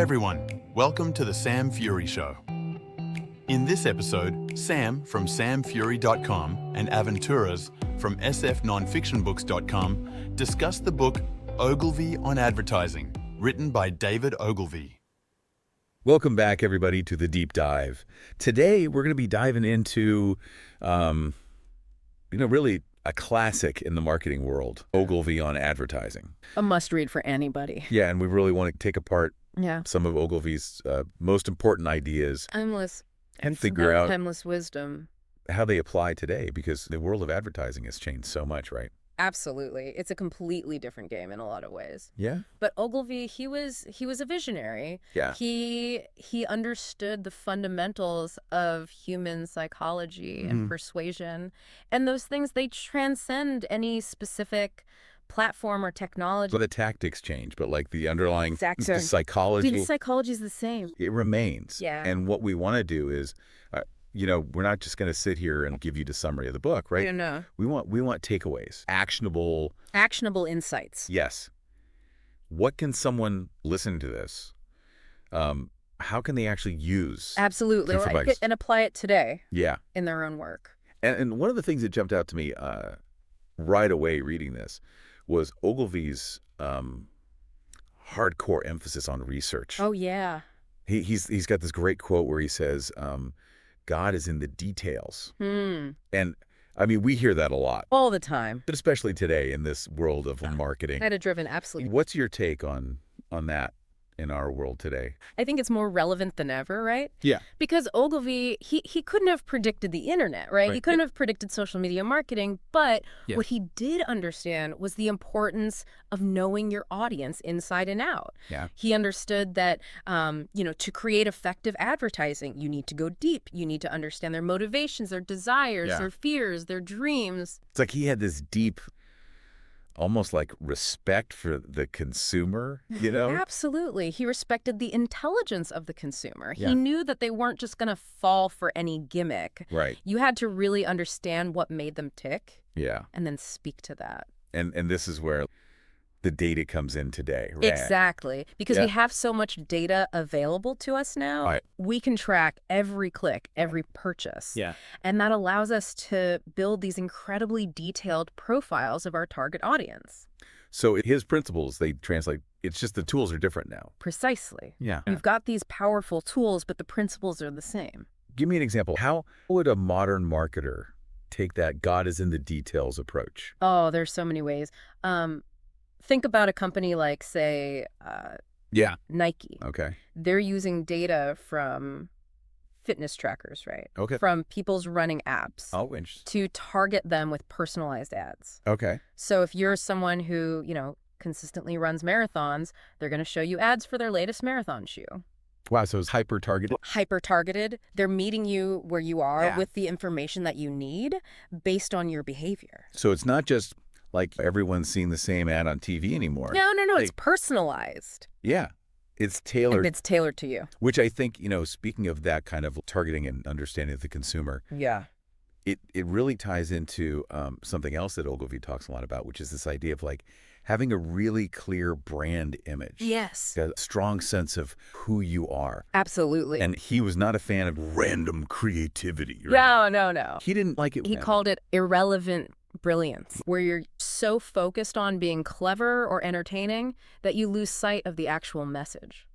everyone, welcome to the Sam Fury Show. In this episode, Sam from samfury.com and Aventuras from sfnonfictionbooks.com discuss the book Ogilvy on Advertising, written by David Ogilvy. Welcome back, everybody, to the Deep Dive. Today, we're going to be diving into, really a classic in the marketing world, Ogilvy on Advertising. A must-read for anybody. Yeah, and we really want to take apart some of Ogilvy's most important ideas and figure out timeless wisdom. How they apply today, because the world of advertising has changed so much, right? Absolutely. It's a completely different game in a lot of ways. Yeah. But Ogilvy, he was a visionary. Yeah. He understood the fundamentals of human psychology and persuasion. And those things, they transcend any specific platform or technology. So the tactics change, but like the underlying Exactly. the psychology, The psychology is the same. it remains. Yeah. And what we want to do is, we're not just going to sit here and give you the summary of the book, right? No. We want takeaways, actionable Insights. Yes. What can someone listen to this? How can they actually use? Absolutely. Right. And apply it today. Yeah. In their own work. And one of the things that jumped out to me right away reading this was Ogilvy's hardcore emphasis on research. Oh, yeah. He's got this great quote where he says, God is in the details. And I mean, we hear that a lot. All the time. But especially today in this world of marketing. Data-driven, absolutely. What's your take on that in our world today? I think it's more relevant than ever, right? Yeah. Because Ogilvy, he couldn't have predicted the internet, right? He couldn't have predicted social media marketing, but what he did understand was the importance of knowing your audience inside and out. Yeah. He understood that, to create effective advertising, you need to go deep. You need to understand their motivations, their desires, their fears, their dreams. It's like he had this deep, almost like respect for the consumer, Absolutely. He respected the intelligence of the consumer. Yeah. He knew that they weren't just going to fall for any gimmick. Right. You had to really understand what made them tick. Yeah. And then speak to that. And this is where the data comes in today, right? Exactly. Because we have so much data available to us now. Right. We can track every click, every purchase. Yeah. And that allows us to build these incredibly detailed profiles of our target audience. So his principles, they translate. It's just the tools are different now. Precisely. Yeah. We've got these powerful tools, but the principles are the same. Give me an example. How would a modern marketer take that God is in the details approach? Oh, there's so many ways. Think about a company like, say, Nike. Okay. They're using data from fitness trackers, right? Okay. From people's running apps. Oh, interesting. To target them with personalized ads. Okay. So if you're someone who, consistently runs marathons, they're going to show you ads for their latest marathon shoe. Wow, so it's hyper-targeted? Hyper-targeted. They're meeting you where you are with the information that you need based on your behavior. So it's not just like everyone's seeing the same ad on TV anymore. No. It's personalized. Yeah. It's tailored. And it's tailored to you. Which I think, speaking of that kind of targeting and understanding of the consumer, it really ties into something else that Ogilvy talks a lot about, which is this idea of like having a really clear brand image. Yes. A strong sense of who you are. Absolutely. And he was not a fan of random creativity. Right? No. He didn't like it. He called it irrelevant brilliance, where you're so focused on being clever or entertaining that you lose sight of the actual message.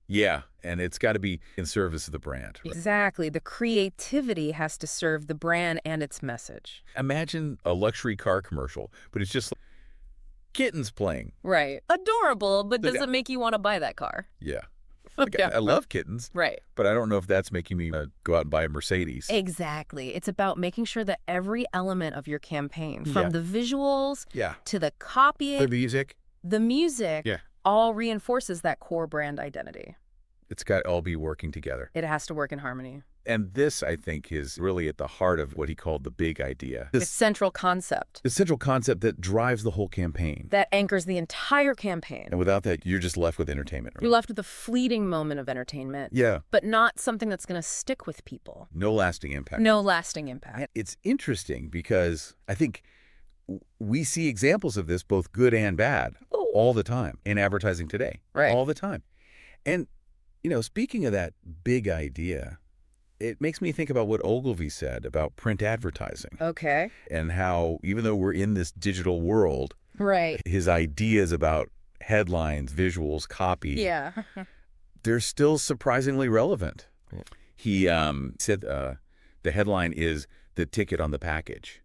Yeah, and it's got to be in service of the brand. Right? Exactly. The creativity has to serve the brand and its message. Imagine a luxury car commercial, but it's just kittens playing. Right. Adorable, but does it make you want to buy that car? Yeah. I love kittens. Right. But I don't know if that's making me go out and buy a Mercedes. Exactly. It's about making sure that every element of your campaign, from the visuals to the copying, the music all reinforces that core brand identity. It's got to all be working together. It has to work in harmony. And this, I think, is really at the heart of what he called the big idea. The central concept. The central concept that drives the whole campaign. That anchors the entire campaign. And without that, you're just left with entertainment. Right? You're left with a fleeting moment of entertainment. Yeah. But not something that's going to stick with people. No lasting impact. No lasting impact. It's interesting because I think we see examples of this, both good and bad, all the time in advertising today. Right. All the time. And Speaking of that big idea, it makes me think about what Ogilvy said about print advertising. Okay. And how, even though we're in this digital world, Right. his ideas about headlines, visuals, copy, Yeah. they're still surprisingly relevant. Yeah. He said the headline is the ticket on the package.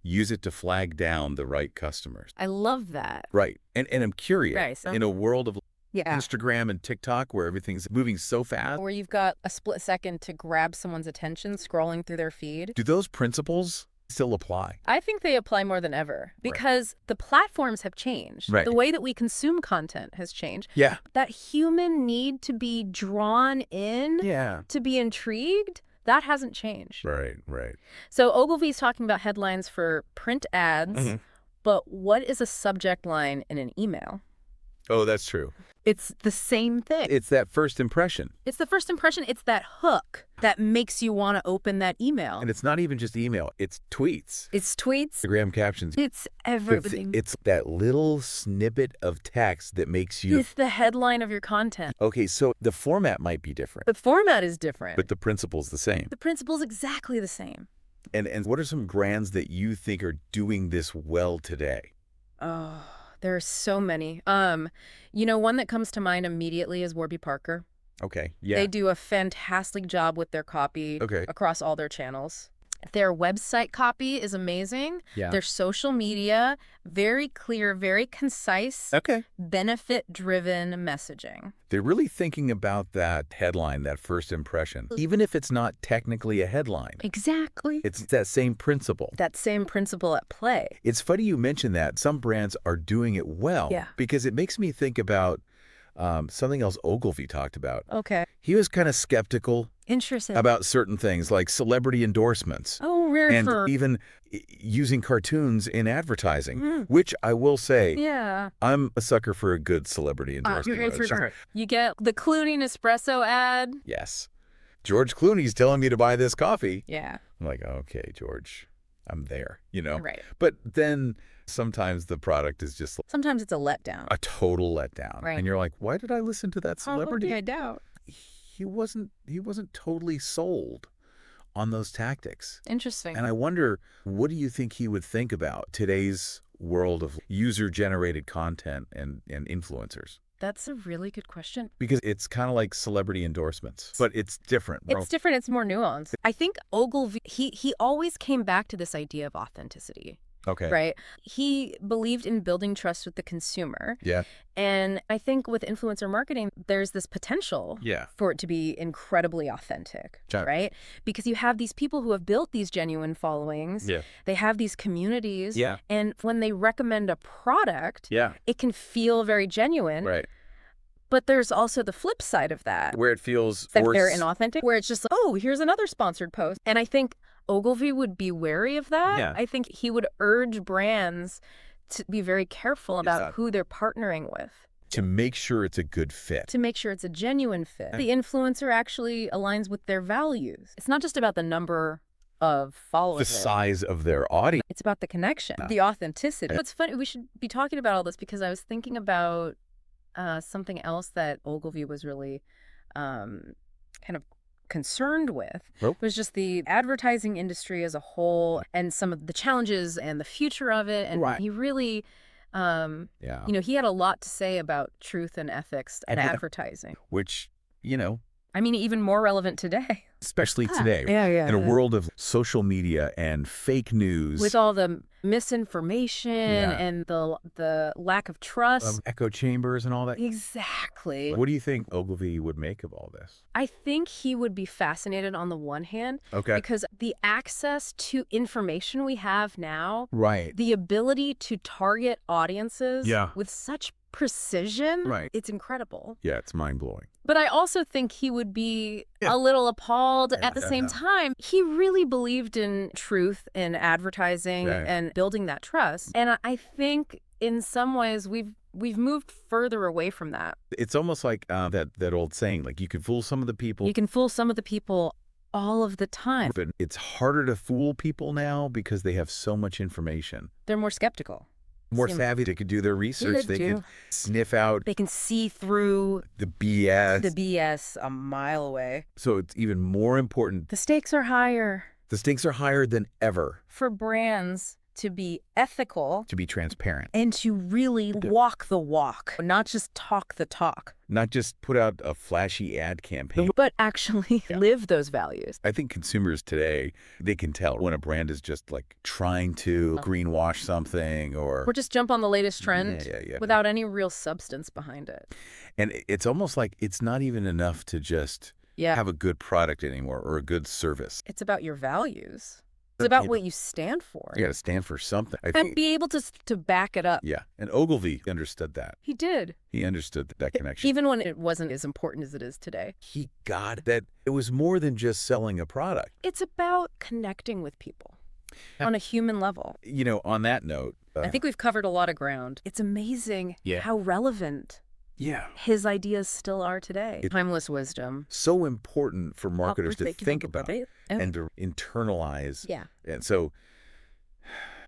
Use it to flag down the right customers. I love that. Right. And I'm curious, Right, so in a world of Yeah. Instagram and TikTok where everything's moving so fast, Where you've got a split second to grab someone's attention scrolling through their feed. do those principles still apply? I think they apply more than ever because the platforms have changed. Right. The way that we consume content has changed. Yeah. That human need to be drawn in, to be intrigued, that hasn't changed. Right. So Ogilvy's talking about headlines for print ads, but what is a subject line in an email? Oh, that's true. It's the same thing. It's that first impression. It's the first impression. It's that hook that makes you want to open that email. And it's not even just email. It's tweets. It's tweets. Instagram captions. It's everything. It's that little snippet of text that makes you... It's the headline of your content. Okay, so the format might be different. The format is different. But the principle's the same. The principle's exactly the same. And what are some brands that you think are doing this well today? Oh, there are so many. One that comes to mind immediately is Warby Parker. Okay, yeah. They do a fantastic job with their copy across all their channels. Their website copy is amazing. Yeah. Their social media, very clear, very concise, benefit-driven messaging. They're really thinking about that headline, that first impression, even if it's not technically a headline. Exactly. It's that same principle. That same principle at play. It's funny you mentioned that. Some brands are doing it well. Yeah. Because it makes me think about something else Ogilvy talked about. Okay. He was kind of skeptical Interesting. about certain things like celebrity endorsements. Oh, really? And even using cartoons in advertising, which I will say, I'm a sucker for a good celebrity endorsement. You get the Clooney Nespresso ad. Yes. George Clooney's telling me to buy this coffee. Yeah. I'm like, okay, George, I'm there, Right. But then sometimes the product is just Sometimes it's a letdown. a total letdown. Right. And you're like, why did I listen to that celebrity? I doubt. He wasn't totally sold on those tactics. Interesting. And I wonder, what do you think he would think about today's world of user-generated content and influencers? That's a really good question. Because it's kind of like celebrity endorsements, but it's different. It's different. It's more nuanced. I think Ogilvy, he always came back to this idea of authenticity. Okay. Right? He believed in building trust with the consumer. Yeah. And I think with influencer marketing, there's this potential for it to be incredibly authentic, right? Because you have these people who have built these genuine followings. Yeah. They have these communities. Yeah. And when they recommend a product, it can feel very genuine. Right. But there's also the flip side of that. Where it feels forced. They're inauthentic. Where it's just like, oh, here's another sponsored post. And I think Ogilvy would be wary of that. Yeah. I think he would urge brands to be very careful about who they're partnering with. To make sure it's a good fit. To make sure it's a genuine fit. The influencer actually aligns with their values. It's not just about the number of followers. The size of their audience. It's about the connection, the authenticity. It's funny, we should be talking about all this because I was thinking about something else that Ogilvy was really kind of concerned with was just the advertising industry as a whole and some of the challenges and the future of it. And he really, he had a lot to say about truth and ethics and advertising. Which, I mean, even more relevant today. Especially today. In a world of social media and fake news. With all the misinformation and the lack of trust. Echo chambers and all that. Exactly. What do you think Ogilvy would make of all this? I think he would be fascinated on the one hand. Because the access to information we have now. Right. The ability to target audiences with such precision. Right. It's incredible. Yeah, it's mind-blowing. But I also think he would be a little appalled at the same time. He really believed in truth and advertising and building that trust. And I think in some ways we've moved further away from that. It's almost like that old saying, like you can fool some of the people. You can fool some of the people all of the time. But it's harder to fool people now because they have so much information. They're more skeptical. more savvy. They could do their research. They could sniff out. They can see through the BS. The BS a mile away. So it's even more important. The stakes are higher. The stakes are higher than ever. For brands to be ethical. To be transparent. And to really walk the walk, not just talk the talk. Not just put out a flashy ad campaign. But actually live those values. I think consumers today, they can tell when a brand is just like trying to greenwash something or just jump on the latest trend without any real substance behind it. And it's almost like it's not even enough to just have a good product anymore or a good service. It's about your values. It's about what you stand for. You got to stand for something. And be able to back it up. Yeah. And Ogilvy understood that. He did. He understood that connection. Even when it wasn't as important as it is today. He got that it was more than just selling a product. It's about connecting with people on a human level. You know, on that note. I think we've covered a lot of ground. It's amazing how relevant his ideas still are today. Timeless wisdom. So important for marketers to think about and to internalize. Yeah. And so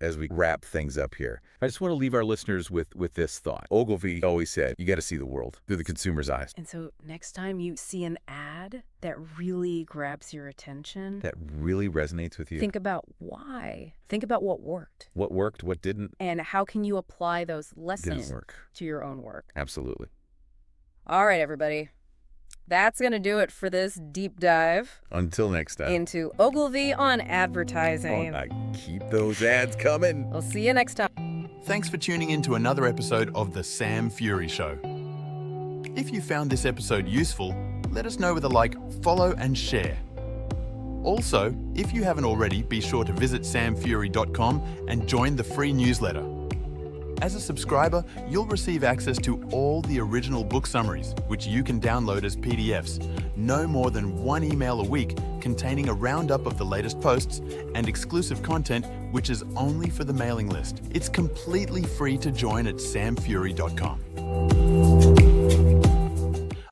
as we wrap things up here, I just want to leave our listeners with this thought. Ogilvy always said, you got to see the world through the consumer's eyes. And so next time you see an ad that really grabs your attention, that really resonates with you, think about why. Think about what worked. What worked, what didn't. And how can you apply those lessons to your own work. Absolutely. All right, everybody. That's going to do it for this deep dive. Until next time. Into Ogilvy on advertising. Keep those ads coming. We'll see you next time. Thanks for tuning in to another episode of The Sam Fury Show. If you found this episode useful, let us know with a like, follow and share. Also, if you haven't already, be sure to visit samfury.com and join the free newsletter. As a subscriber, you'll receive access to all the original book summaries, which you can download as PDFs, no more than one email a week containing a roundup of the latest posts and exclusive content, which is only for the mailing list. It's completely free to join at samfury.com.